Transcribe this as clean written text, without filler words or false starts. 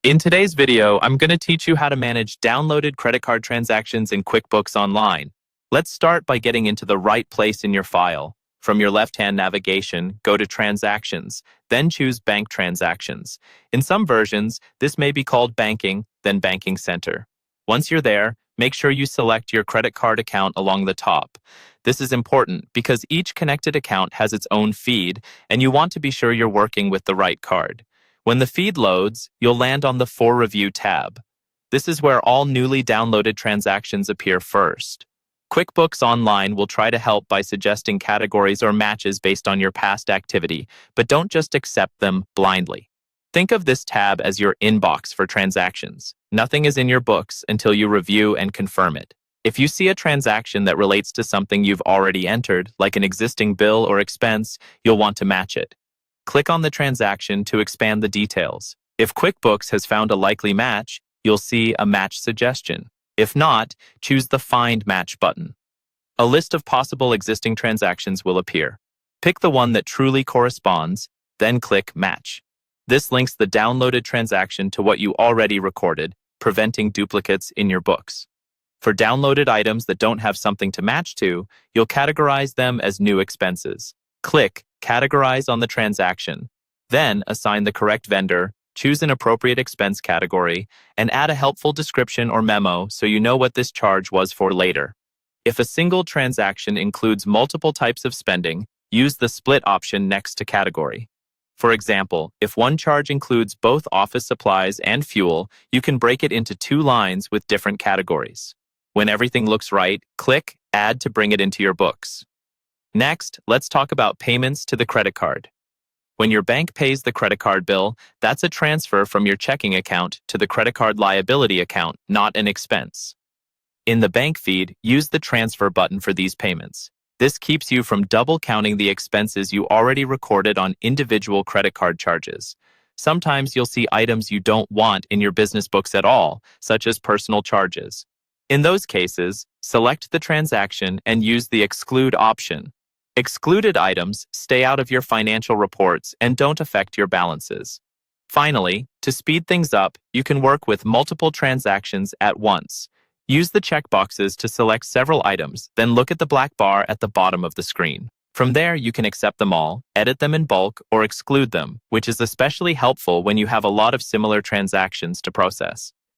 In today's video, I'm going to teach you how to manage downloaded credit card transactions in QuickBooks Online. Let's start by getting into the right place in your file. From your left-hand navigation, go to Transactions, then choose Bank Transactions. In some versions, this may be called Banking, then Banking Center. Once you're there, make sure you select your credit card account along the top. This is important because each connected account has its own feed, and you want to be sure you're working with the right card. When the feed loads, you'll land on the For Review tab. This is where all newly downloaded transactions appear first. QuickBooks Online will try to help by suggesting categories or matches based on your past activity, but don't just accept them blindly. Think of this tab as your inbox for transactions. Nothing is in your books until you review and confirm it. If you see a transaction that relates to something you've already entered, like an existing bill or expense, you'll want to match it. Click on the transaction to expand the details. If QuickBooks has found a likely match, you'll see a match suggestion. If not, choose the Find Match button. A list of possible existing transactions will appear. Pick the one that truly corresponds, then click Match. This links the downloaded transaction to what you already recorded, preventing duplicates in your books. For downloaded items that don't have something to match to, you'll categorize them as new expenses. Click Categorize on the transaction. Then assign the correct vendor, choose an appropriate expense category, and add a helpful description or memo so you know what this charge was for later. If a single transaction includes multiple types of spending, use the Split option next to category. For example, if one charge includes both office supplies and fuel, you can break it into two lines with different categories. When everything looks right, click Add to bring it into your books. Next, let's talk about payments to the credit card. When your bank pays the credit card bill, that's a transfer from your checking account to the credit card liability account, not an expense. In the bank feed, use the Transfer button for these payments. This keeps you from double counting the expenses you already recorded on individual credit card charges. Sometimes you'll see items you don't want in your business books at all, such as personal charges. In those cases, select the transaction and use the Exclude option. Excluded items stay out of your financial reports and don't affect your balances. Finally, to speed things up, you can work with multiple transactions at once. Use the checkboxes to select several items, then look at the black bar at the bottom of the screen. From there, you can accept them all, edit them in bulk, or exclude them, which is especially helpful when you have a lot of similar transactions to process.